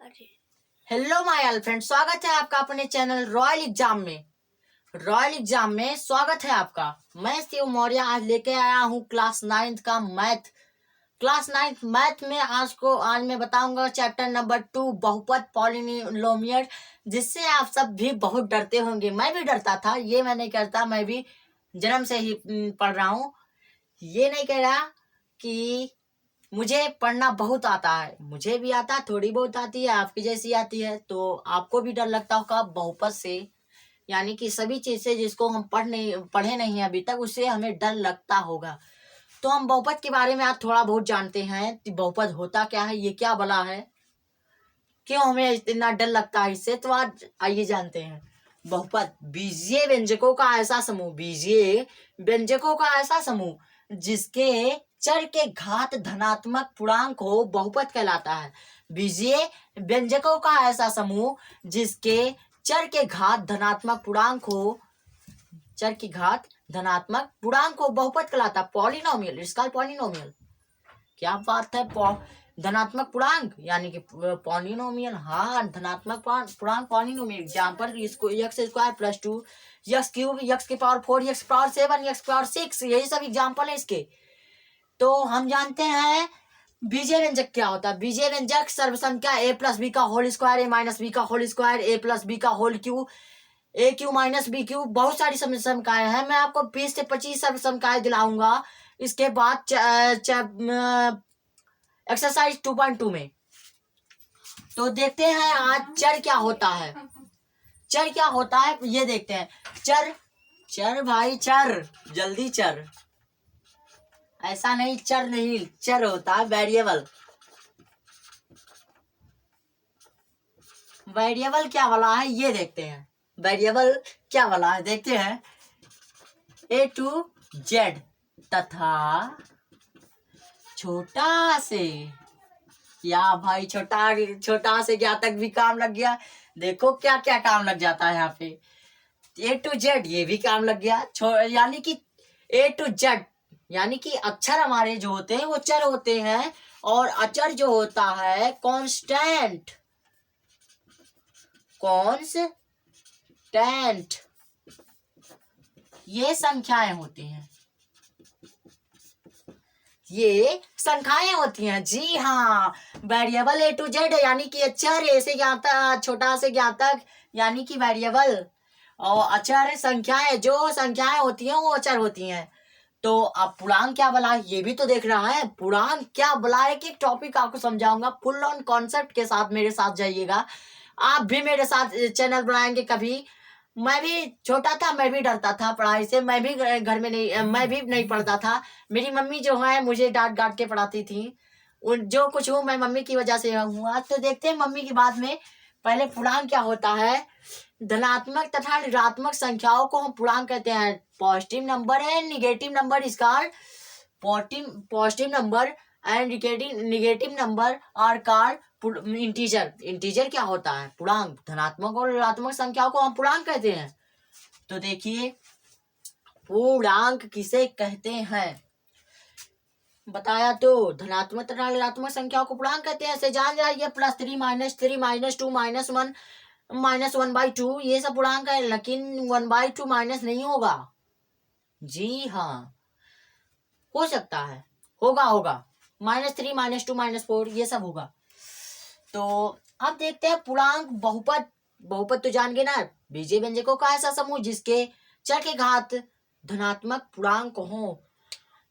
Hello my all friend, स्वागत है आपका अपने चैनल रॉयल एग्जाम में स्वागत है आपका। मैं शिव मौर्य आज लेके आया हूँ क्लास 9th का मैथ में। आज मैं बताऊंगा चैप्टर नंबर 2 बहुपद पॉलिनोमियल, जिससे आप सब भी बहुत डरते होंगे। मैं भी डरता था, ये मैं नहीं करता, मैं भी जन्म से ही पढ़ रहा हूँ। ये नहीं कह रहा कि मुझे पढ़ना बहुत आता है, मुझे भी आता है, थोड़ी बहुत आती है, आपकी जैसी आती है। तो आपको भी डर लगता होगा बहुपद से, यानी कि सभी चीज से जिसको हम पढ़े नहीं अभी तक, उससे हमें डर लगता होगा। तो हम बहुपद के बारे में आज थोड़ा बहुत जानते हैं कि बहुपद होता क्या है, ये क्या बला है, क्यों हमें इतना डर लगता है इससे। तो आज आइए जानते हैं। बहुपद बीजीय व्यंजकों का ऐसा समूह जिसके चर के घात धनात्मक पूर्णांक हो, बहुपद कहलाता है। बीजीय व्यंजकों का ऐसा समूह जिसके चर के घात धनात्मक पूर्णांक हो, बहुपद कहलाता है। पॉलिनोमियल, इसका पॉलिनोमियल, क्या बात है। धनात्मक पूर्णांक यानी कि पॉलिनोमियल, हाँ, धनात्मक पूर्णांक पॉलिनोमियल। एग्जाम्पल, इसको x² + 2, x³ x⁴, x⁴ 7, x⁴ 6, यही सब एग्जाम्पल है इसके। तो हम जानते हैं बीजीय व्यंजक क्या होता है। बीजीय व्यंजक सर्वसंख्या a + b का होल स्क्वायर, a - b का होल स्क्वायर, a + b का होल क्यूब, a³ - b³, बहुत सारी समसंख्याएं हैं। मैं आपको 20 से 25 समसंख्याएं दिलाऊंगा इसके बाद एक्सरसाइज 2.2 में। तो देखते हैं आज चर क्या होता है। ये देखते हैं। चर भाई, चर, जल्दी चर, ऐसा नहीं चर नहीं, चर होता है वेरिएबल। वेरिएबल क्या वाला है ये देखते हैं। देखते हैं। A to Z तथा छोटा से, या भाई छोटा से क्या तक भी काम लग गया। देखो क्या क्या काम लग जाता है यहाँ पे। A to Z ये भी काम लग गया, यानी कि A to Z यानी कि अक्षर हमारे जो होते हैं वो चर होते हैं, और अचर जो होता है कांस्टेंट, ये संख्याएं होती हैं। जी हाँ, वेरिएबल A to Z यानी कि अक्षर A से ज्ञात तक, छोटा से ज्ञात तक, यानी कि वेरिएबल, और अचर संख्याएं, जो संख्याएं होती हैं वो अचर होती हैं। तो अब पूर्णांक क्या बला है ये भी तो देख रहा है। पूर्णांक क्या बला है कि टॉपिक आपको समझाऊंगा, फुल ऑन कॉन्सेप्ट के साथ मेरे साथ जाइएगा। आप भी मेरे साथ चैनल बनाएंगे कभी। मैं भी छोटा था, मैं भी डरता था पढ़ाई से, मैं भी नहीं पढ़ता था। मेरी मम्मी जो है मुझे डांट के पढ़ाती थी। जो कुछ हूँ मैं मम्मी की वजह से हूँ आज। तो देखते हैं मम्मी की बात में। पहले पूर्णांक क्या होता है। धनात्मक तथा ऋणात्मक संख्याओं को हम पूर्णांक कहते हैं। पॉजिटिव नंबर है, निगेटिव नंबर, इसका positive number and negative number are called integer क्या होता है, पूर्णांक। धनात्मक और ऋणात्मक संख्याओं को हम पूर्णांक कहते हैं। तो देखिए पूर्णांक किसे कहते हैं बताया। तो धनात्मक तथा ऋणात्मक संख्याओं को पूर्णांक कहते हैं। ऐसे जान जाइए, +3 - 3 - 2 -1 1/2, ये सब पूर्णांक है, लेकिन 1/2 माइनस नहीं होगा। जी हाँ, हो सकता है, होगा -3 - 2 -4 ये सब होगा। तो अब देखते हैं पूर्णांक। बहुपद तो जान गए ना। बीजीय व्यंजकों का ऐसा समूह जिसके चर के घात धनात्मक पूर्णांक हो।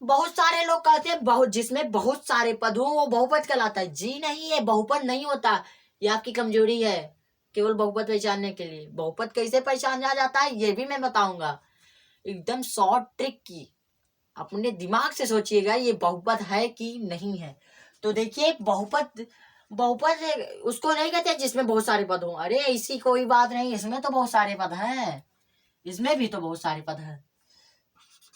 बहुत सारे लोग कहते हैं जिसमें बहुत सारे पद हो वो बहुपद कहलाता है। जी नहीं, है बहुपद नहीं होता, ये आपकी कमजोरी है। केवल बहुपद पहचानने के लिए, बहुपद कैसे पहचाना जाता है ये भी मैं बताऊंगा, एकदम शॉर्ट ट्रिक की। अपने दिमाग से सोचिएगा ये बहुपद है कि नहीं है। तो देखिए बहुपद उसको नहीं कहते जिसमें बहुत सारे पद हो। अरे ऐसी कोई बात नहीं, इसमें तो बहुत सारे पद हैं, इसमें भी तो बहुत सारे पद हैं।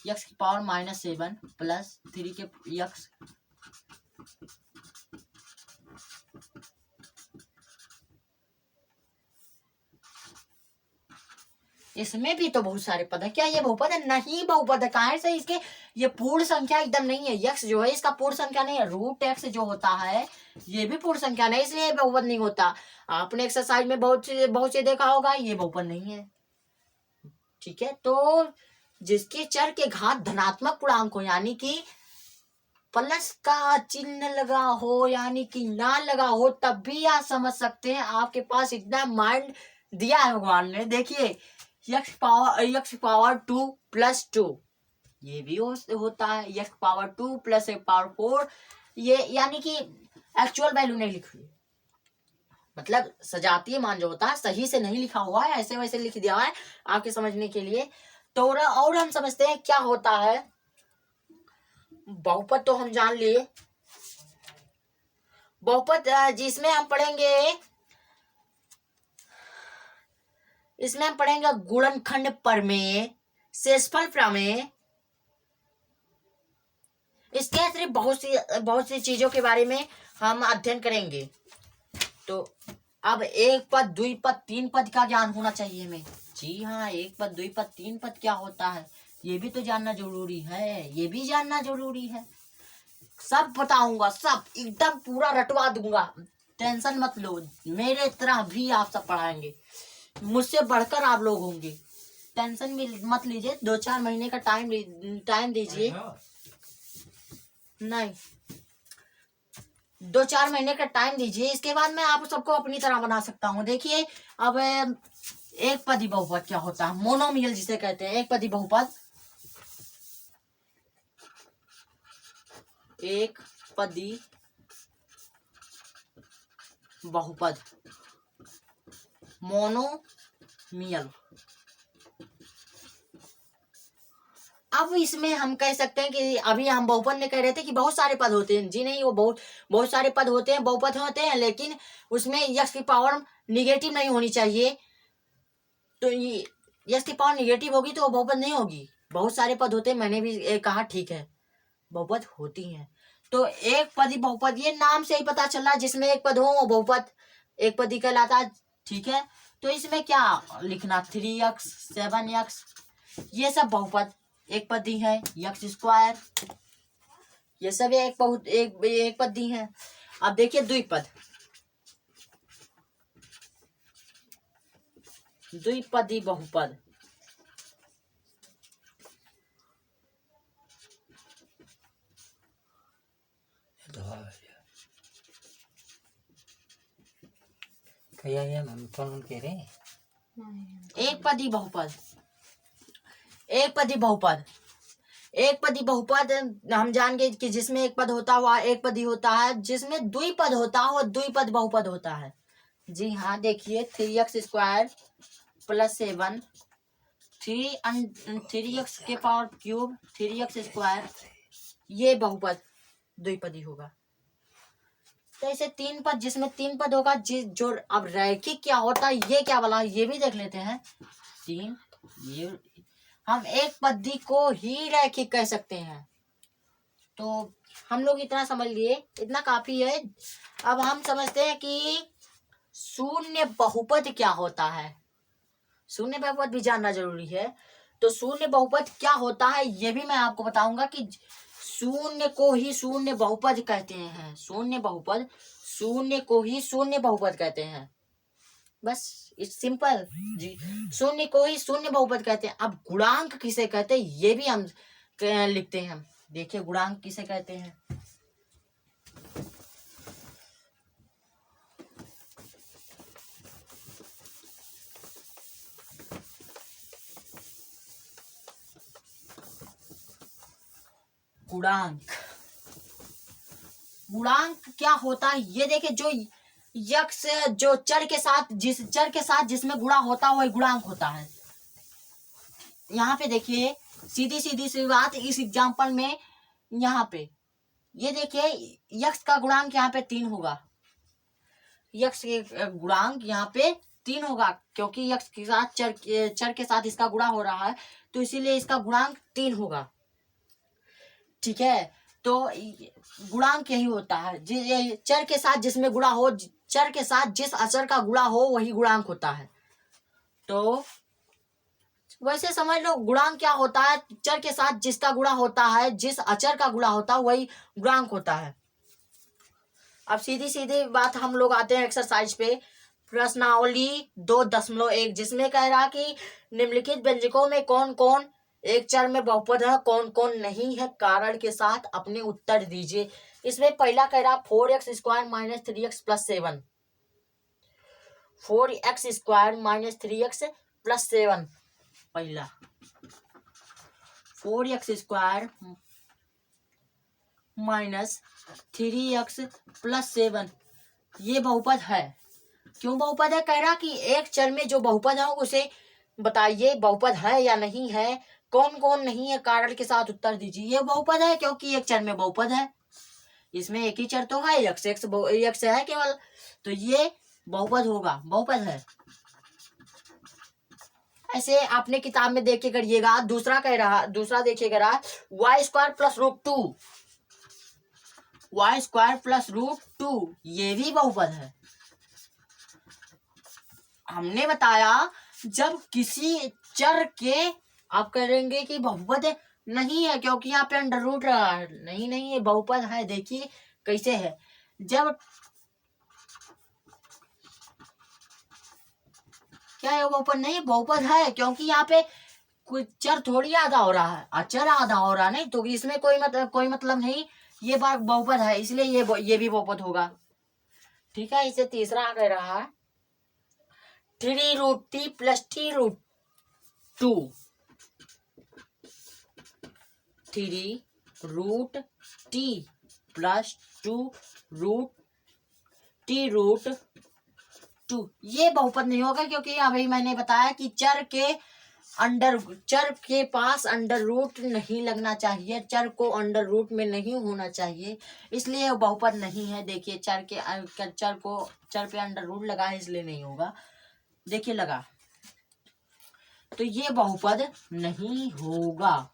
x⁻⁻7 + 3 के x, इसमें भी तो बहुत सारे पद है। क्या ये बहुपद है? नहीं बहुपद है। कहाँ से इसके, ये पूर्ण संख्या एकदम नहीं है। x जो है इसका पूर्ण संख्या नहीं है। √x जो होता है ये भी पूर्ण संख्या नहीं, इसलिए ये बहुपद नहीं होता। आपने एक्सरसाइज में बहुत से देखा होगा, ये बहुपद नहीं है। ठीक है, तो जिसके चर के घात धनात्मक पूर्णांक हो, यानी कि प्लस का चिन्ह लगा हो, यानी कि ना लगा हो, तब भी आप समझ सकते हैं। आपके पास इतना माइंड दिया है भगवान ने। देखिए x पावर 2 प्लस 2, ये भी होता है। x power 2 plus x power 4, ये यानी कि एक्चुअल वैल्यू नहीं लिखी, मतलब सजातीय मान जो होता है सही से नहीं लिखा हुआ है, ऐसे वैसे लिख दिया है आपके समझने के लिए। तो और हम समझते हैं क्या होता है बहुपद। तो हम जान लिए बहुपद, जिसमें हम पढ़ेंगे, इसमें हम पढ़ेंगे गुणनखंड प्रमेय, शेषफल प्रमेय, इसके अतिरिक्त बहुत सी चीजों के बारे में हम अध्ययन करेंगे। तो अब एक पद, द्विपद, तीन पद का ज्ञान होना चाहिए हमें। जी हाँ, एक पद, द्विपद, तीन पद क्या होता है ये भी तो जानना जरूरी है, ये भी जानना जरूरी है। सब बताऊंगा, सब एकदम पूरा रटवा दूंगा, टेंशन मत लो। मेरे तरह भी आप सब पढ़ाएंगे, मुझसे बढ़कर आप लोग होंगे, टेंशन मत लीजिए। 2-4 महीने का टाइम दीजिए, नहीं 2-4 महीने का टाइम दीजिए, इसके बाद मैं आप सबको अपनी तरह बना सकता हूँ। देखिए अब एक पदी बहुपद क्या होता है, मोनोमियल जिसे कहते हैं। एक पदी बहुपद, एक पदी बहुपद, मोनोमियल। अब इसमें हम कह सकते हैं कि अभी हम बहुपद में कह रहे थे कि बहुत सारे पद होते हैं। जी नहीं, वो बहुत सारे पद होते हैं, बहुपद होते हैं, लेकिन उसमें यक्ष की पावर निगेटिव नहीं होनी चाहिए। तो ये यक्ष की पावर निगेटिव होगी तो वो बहुपद नहीं होगी। बहुत सारे पद होते हैं, मैंने भी कहा, ठीक है, बहुपद होती हैं। तो एक पदी बहुपद, ये नाम से ही पता चल रहा है, जिसमें एक पद हो वो बहुपद एक पदी कहलाता है। ठीक है, तो इसमें क्या लिखना, 3x 7x, ये सब बहुपद एक पदी है। x स्क्वायर, ये सब एक पदी है। अब देखिए द्विपद, द्विपदी बहुपद, एक पदी बहुपद, एक पदी बहुपद, एक पदी बहुपद हम जान गए कि जिसमें एक पद होता हुआ एक पदी होता है, जिसमें द्विपद होता है वो द्विपद बहुपद होता है। जी हाँ, देखिए 3x स्क्वायर प्लस 7, 3x के पावर क्यूब 3x स्क्वायर, ये बहुपद द्विपदी होगा। तो ऐसे तीन पद, जिसमें तीन पद होगा, जो अब रैखिक क्या होता है ये क्या वाला, ये भी देख लेते हैं। तीन, ये हम एक पदी को ही रैखिक कह सकते हैं। तो हम लोग इतना समझ लिए, इतना काफी है। अब हम समझते हैं कि शून्य बहुपद क्या होता है। शून्य बहुपद भी जानना जरूरी है। तो शून्य बहुपद क्या होता है ये भी मैं आपको बताऊंगा कि शून्य को ही शून्य बहुपद कहते हैं। शून्य बहुपद, शून्य को ही शून्य बहुपद कहते हैं। बस इट्स सिंपल जी, शून्य को ही शून्य बहुपद कहते हैं। अब गुणांक किसे कहते हैं ये भी हम लिखते हैं। देखिए गुणांक किसे कहते हैं। गुणांक, गुणांक क्या होता है ये देखिए, जो यक्ष जो चर के साथ, जिस चर के साथ जिसमें गुणा होता है वही गुणांक होता है। यहाँ पे देखिए सीधी सी बात, इस एग्जांपल में यहाँ पे ये देखिए यक्ष का गुणांक यहाँ पे 3 होगा। यक्ष के गुणांक यहाँ पे 3 होगा, क्योंकि यक्ष के साथ चर के साथ इसका गुणा हो रहा है, तो इसीलिए इसका गुणांक 3 होगा। ठीक है, तो गुणांक यही होता है, चर के साथ जिसमें गुणा हो, चर के साथ जिस अचर का गुणा हो वही गुणांक होता है। तो वैसे समझ लो गुणांक क्या होता है, चर के साथ जिसका गुणा होता है, जिस अचर का गुणा होता है वही गुणांक होता है। अब सीधी सीधी बात हम लोग आते हैं एक्सरसाइज पे, प्रश्नावली 2.1, जिसमें कह रहा कि निम्नलिखित व्यंजकों में कौन कौन एक चर में बहुपद है, कौन कौन नहीं है, कारण के साथ अपने उत्तर दीजिए। इसमें पहला कह रहा 4x² - 3x + 7, 4x² - 3x + 7, पहला 4x² - 3x + 7 ये बहुपद है। क्यों बहुपद है? कह रहा कि एक चर में जो बहुपद है उसे बताइए बहुपद है या नहीं है, कौन कौन नहीं है, कारण के साथ उत्तर दीजिए। ये बहुपद है क्योंकि एक चर में बहुपद है, इसमें एक ही चर तो है, x है केवल, तो ये बहुपद होगा, बहुपद है। ऐसे आपने किताब में देख के करिएगा। दूसरा देखिएगा y² + √2, y² + √2 ये भी बहुपद है। हमने बताया जब किसी चर के आप करेंगे कि बहुपद नहीं है, क्योंकि यहाँ पे अंडर रूट रहा है, नहीं ये बहुपद है। देखिए कैसे है, जब क्या है बहुपद नहीं, बहुपद है क्योंकि यहाँ पे कोई चर थोड़ी आधा हो रहा है, अचर आधा हो रहा नहीं, तो इसमें कोई मतलब नहीं, ये बात बहुपद है, इसलिए ये भी बहुपद होगा। ठीक है, इसे तीसरा कह रहा है 3√t + t√2, 3√t + 2√t√2 ये बहुपद नहीं होगा, क्योंकि अभी मैंने बताया कि चर के पास अंडर रूट नहीं लगना चाहिए, चर को अंडर रूट में नहीं होना चाहिए, इसलिए बहुपद नहीं है। देखिए चर पे अंडर रूट लगा है, इसलिए नहीं होगा। देखिए लगा, तो ये बहुपद नहीं होगा।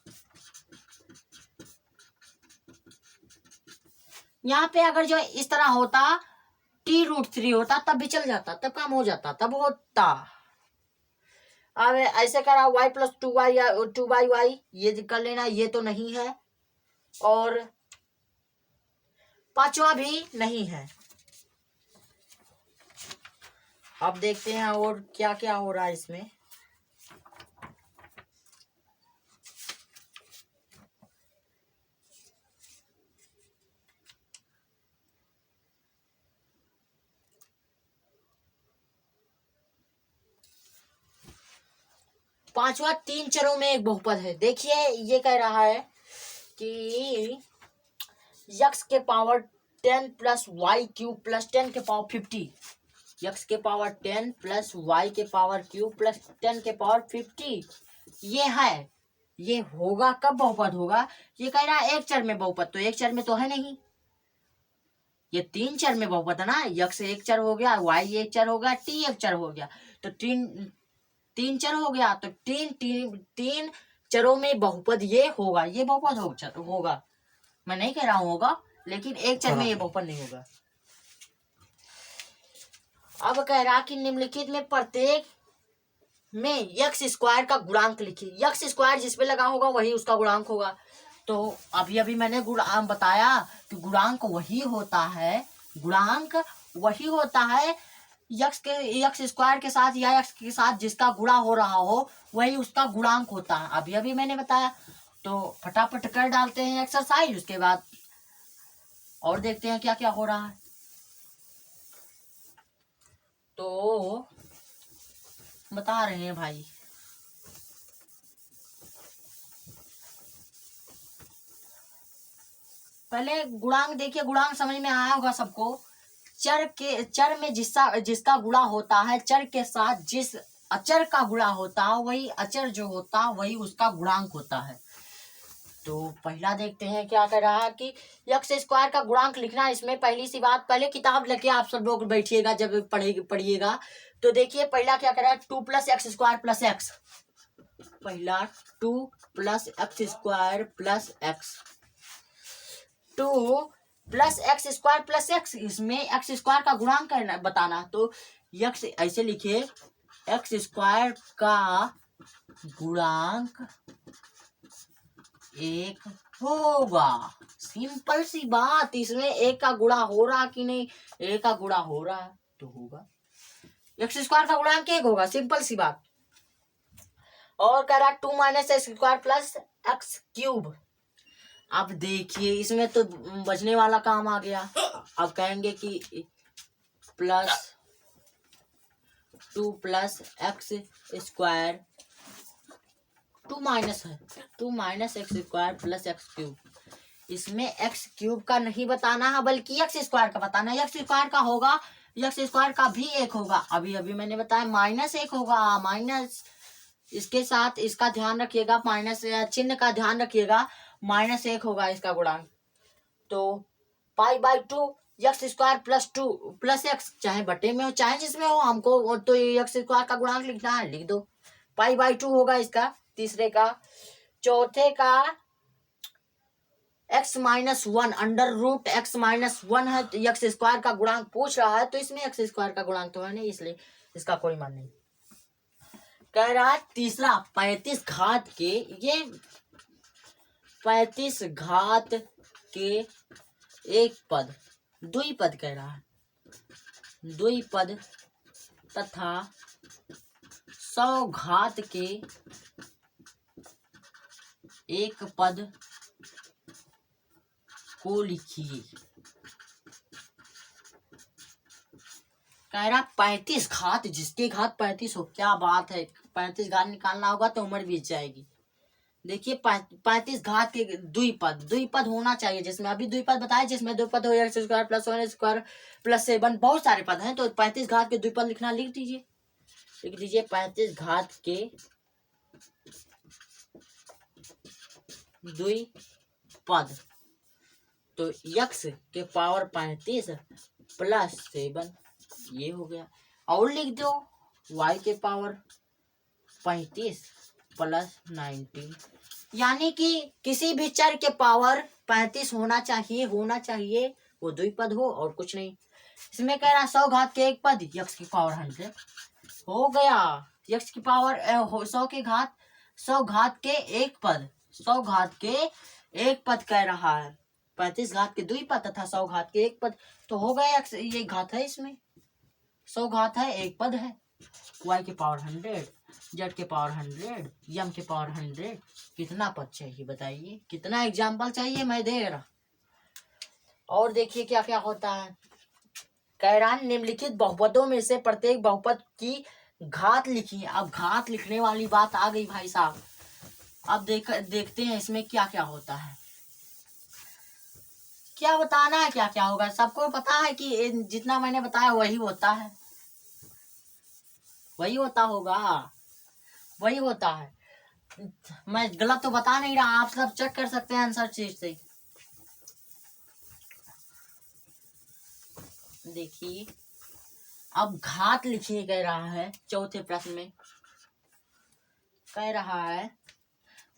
यहाँ पे अगर जो इस तरह होता t√3 होता तब भी चल जाता, तब काम हो जाता, तब होता। अब ऐसे करा y + 2y या 2y ये कर लेना, ये तो नहीं है, और पांचवा भी नहीं है। अब देखते हैं और क्या क्या हो रहा है इसमें। पांचवा 3 चरों में एक बहुपद है। देखिए ये कह रहा है कि x के पावर 10 + y³ + 10 के पावर 50, x के पावर 10 + y के पावर क्यूब + 10 के पावर 50 ये है। ये होगा कब बहुपद होगा? ये कह रहा है एक चर में बहुपद, तो एक चर में तो है नहीं, ये 3 चर में बहुपद है ना। x एक चर हो गया, y एक चर हो गया, t एक चर हो गया, तो तीन चर हो गया, तो तीन चरों में बहुपद ये होगा, ये बहुपद होगा। मैं नहीं कह रहा हूं होगा, लेकिन एक चर में ये बहुपद नहीं होगा। अब कह रहा कि निम्नलिखित में प्रत्येक में x² का गुणांक लिखिए। x² जिस पे लगा होगा वही उसका गुणांक होगा। तो अभी मैंने गुणांक बताया कि गुणांक वही होता है x² के साथ या x के साथ जिसका गुणा हो रहा हो वही उसका गुणांक होता है। अभी मैंने बताया, तो फटाफट कर डालते हैं एक्सरसाइज, उसके बाद और देखते हैं क्या क्या हो रहा है। तो बता रहे हैं भाई, पहले गुणांक देखिए, गुणांक समझ में आया होगा सबको। चर में जिसका गुणा होता है, चर के साथ जिस अचर का गुणा होता है वही अचर जो होता है वही उसका गुणांक होता है। तो पहला देखते हैं क्या कर रहा है कि x² का गुणांक लिखना। इसमें पहली सी बात, पहले किताब लेके आप सब लोग बैठिएगा जब पढ़िएगा, तो देखिए पहला क्या कर रहा है 2 + x² + x, पहला 2 + x² + x, 2 + x² + x, इसमें x² का गुणांक करना बताना। तो x ऐसे लिखिए, x² का गुणांक एक होगा। सिंपल सी बात, इसमें एक का गुणा हो रहा कि नहीं, एक का गुणा हो रहा है तो होगा। एक्स स्क्वायर का गुणांक एक होगा, सिंपल सी बात। और कह रहा 2 minus x square plus x cube. अब देखिए इसमें तो बचने वाला काम आ गया। अब कहेंगे कि plus 2 plus x square, 2 minus है, 2 minus x square plus x cube. इसमें एक्स क्यूब का नहीं बताना है बल्कि एक्स स्क्वायर का बताना है। एक्स स्क्वायर का होगा, एक्स स्क्वायर का भी एक होगा, अभी अभी मैंने बताया माइनस एक होगा, माइनस इसके साथ इसका ध्यान रखिएगा, माइनस चिन्ह का ध्यान रखिएगा, माइनस एक होगा इसका गुणांक। तो pi by 2 x square plus 2 plus x, चाहे बटे में हो चाहे जिसमें हो, हमको तो एक्स स्क्वायर का गुणांक लिखना है, लिख दो। पाई बाई 2 होगा इसका तीसरे का। चौथे का X minus one, under root X minus one है, तो एक्स स्क्वायर का गुणांक पूछ रहा है तो इसमें एक्स स्क्वायर का गुणांक तो है नहीं, इसलिए इसका कोई मान नहीं। कह रहा है तीसरा 35 घात के, ये 35 घात के एक पद, द्विपद कह रहा है, द्विपद तथा 100 घात के एक पद को लिखिए। कह रहा 35 घात, जिसके घात 35 हो, क्या बात है, 35 घात निकालना होगा तो उम्र बीत जाएगी। देखिए 35 घात के द्विपद, द्विपद होना चाहिए जिसमें, अभी द्विपद बताया जिसमें द्विपद हो x square plus 1 square plus 7, बहुत सारे पद हैं, तो 35 घात के द्विपद लिखना, लिख दीजिए, लिख दीजिए 35 घात के द्विपद। तो x के पावर 35 प्लस 7 ये हो गया, और लिख दो y के पावर 35 प्लस 19, यानी कि किसी भी चर के पावर 35 होना चाहिए, वो द्विपद हो और कुछ नहीं। इसमें कह रहा 100 घात के एक पद, x की पावर 100 हो गया, x की पावर 100 घात के एक पद, 100 घात के एक पद कह रहा है, 35 घात के द्विपद तथा 100 घात के एक पद, तो हो गया x, ये घात है, इसमें 100 घात है, एक पद है, y के पावर 100, z के पावर 100, m के पावर 100, कितना पद चाहिए बताइए, कितना एग्जाम्पल चाहिए, मैं दे रहा। और देखिए क्या क्या होता है। कह रहा निम्नलिखित बहुपदों में से प्रत्येक बहुपद की घात लिखिए। अब घात लिखने वाली बात आ गई भाई साहब। अब देखते हैं इसमें क्या क्या होता है, क्या बताना है, क्या क्या होगा, सबको पता है कि जितना मैंने बताया वही होता है, वही होता होगा, वही होता है। मैं गलत तो बता नहीं रहा, आप सब चेक कर सकते हैं आंसर शीट से। देखिए अब घात लिखिए, कह रहा है चौथे प्रश्न में, कह रहा है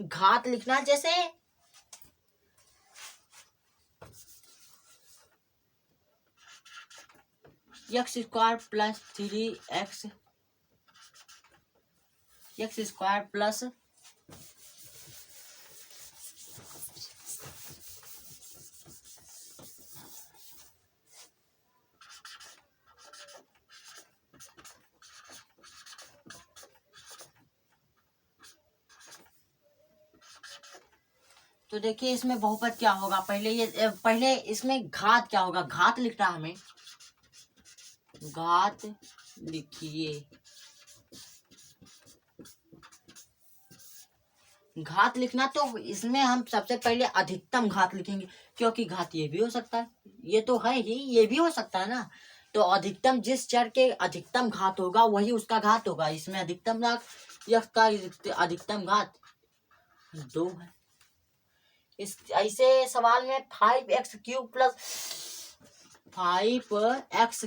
घात लिखना, जैसे x square plus 3x x square plus तो देखिए इसमें बहुपद क्या होगा, पहले इसमें घात क्या होगा, घात लिखना हमें, घात लिखिए, घात लिखना, तो इसमें हम सबसे पहले अधिकतम घात लिखेंगे, क्योंकि घात ये भी हो सकता है, ये तो है ही, ये भी हो सकता है ना, तो अधिकतम जिस चर के अधिकतम घात होगा वही उसका घात होगा। इसमें अधिकतम घात, यह का अधिकतम घात 2 है। इस ऐसे सवाल में 5x cube plus 4x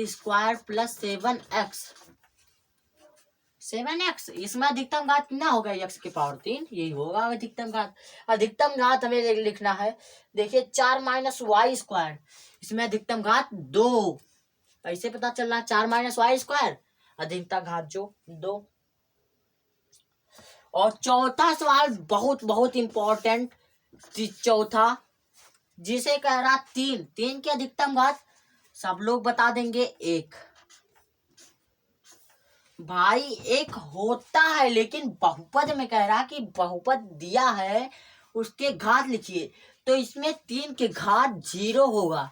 square plus 7x, इसमें अधिकतम घात कितना होगा, x के पावर 3, यही होगा अधिकतम घात। अधिकतम घात हमें लिखना है, देखिए 4 माइनस वाई स्क्वायर, इसमें अधिकतम घात 2, ऐसे पता चल रहा है 4 माइनस वाई स्क्वायर, अधिकतम घात जो 2, और चौथा सवाल बहुत बहुत इंपॉर्टेंट, चौथा, जिसे कह रहा तीन, तीन की अधिकतम घात सब लोग बता देंगे एक। भाई एक होता है लेकिन बहुपद में कह रहा कि बहुपद दिया है उसके घात लिखिए, तो इसमें तीन के घात 0 होगा।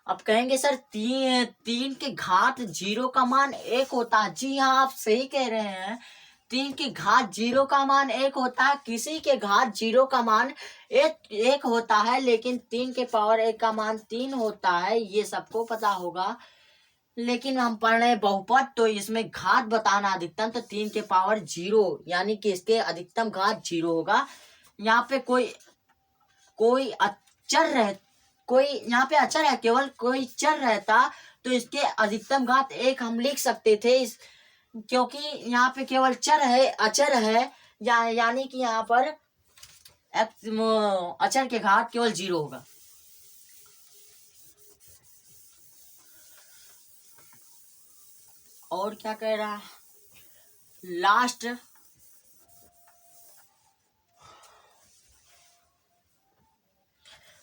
अब कहेंगे सर तीन के घात 0 का मान 1 होता है। जी हाँ, आप सही कह रहे हैं, तीन के घात 0 का मान 1 होता है। किसी के घात 0 का मान एक होता है, लेकिन 3 के पावर 1 का मान 3 होता है, ये सबको पता होगा। लेकिन हम पढ़ रहे हैं बहुपद, तो इसमें घात बताना अधिकतम, तो 3 के पावर 0 यानी कि इसके अधिकतम घात 0 होगा। यहाँ पे कोई अचर रह कोई यहाँ पे अचर है, केवल कोई चर रहता तो इसके अधिकतम घात 1 हम लिख सकते थे, क्योंकि यहाँ पे केवल चर है, अचर है, यानी कि यहाँ पर अचर के घात केवल 0 होगा। और क्या कह रहा लास्ट,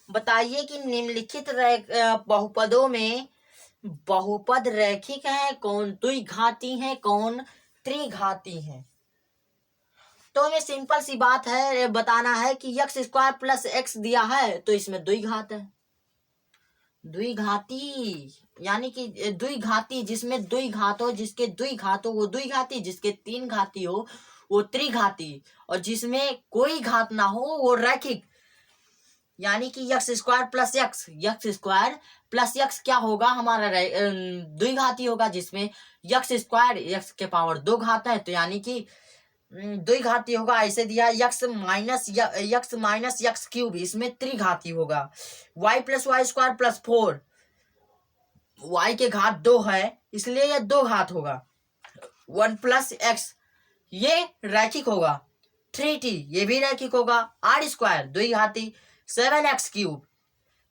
बताइए कि निम्नलिखित बहुपदों में बहुपद रैखिक है, कौन द्विघाती है, कौन त्रिघाती है। तो हमें सिंपल सी बात है, बताना है कि एक्स स्क्वायर प्लस एक्स दिया है तो इसमें द्विघात है। द्विघाती यानी कि द्विघाती, जिसमें द्विघात हो, जिसके द्विघात हो वो द्विघाती, जिसके 3 घाती हो वो त्रिघाती, और जिसमें कोई घात ना हो वो रैखिक। यानी कि x square plus x square plus x क्या होगा, हमारा द्विघाती होगा, जिसमें एक्स स्क्वायर एक्स के पावर 2 घात है, तो यानी कि द्विघाती होगा। ऐसे दिया एक्स माइनस एक्स क्यूब, इसमें त्रिघाती होगा। Y plus Y square plus 4, Y के घात 2 है इसलिए यह 2 घात होगा। 1 प्लस एक्स ये रैखिक होगा। 3t ये भी रैखिक होगा। Are square द्विघाती। 7x क्यूब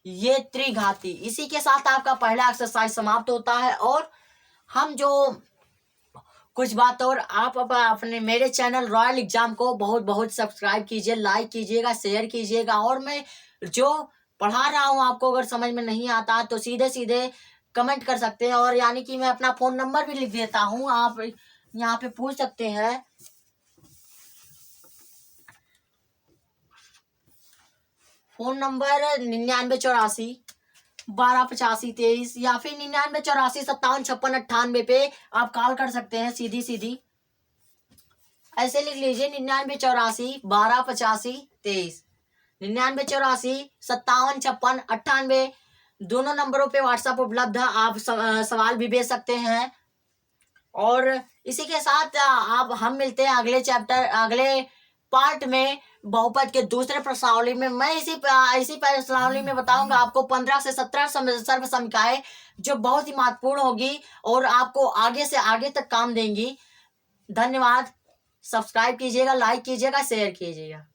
ये त्रिघाती। इसी के साथ आपका पहला एक्सरसाइज समाप्त होता है। और हम जो कुछ बात और, आप अपने मेरे चैनल रॉयल एग्जाम को बहुत बहुत सब्सक्राइब कीजिए, लाइक कीजिएगा, शेयर कीजिएगा। और मैं जो पढ़ा रहा हूँ आपको अगर समझ में नहीं आता तो सीधे सीधे कमेंट कर सकते हैं। और यानी कि मैं अपना फोन नंबर भी लिख देता हूँ, आप यहाँ पे पूछ सकते हैं। फोन नंबर 9984 1285 23 या फिर 9984 57 56 98 पे आप कॉल कर सकते हैं सीधी। ऐसे लिख लीजिए 9984 1285 23, 9984 57 56 98। दोनों नंबरों पे व्हाट्सएप उपलब्ध है, आप सवाल भी भेज सकते हैं। और इसी के साथ हम मिलते हैं अगले पार्ट में बहुपद के दूसरे प्रश्नावली में। मैं इसी प्रश्नावली में बताऊंगा आपको 15 से 17 सर्व समीक्षाएं जो बहुत ही महत्वपूर्ण होगी और आपको आगे से आगे तक काम देंगी। धन्यवाद। सब्सक्राइब कीजिएगा, लाइक कीजिएगा, शेयर कीजिएगा।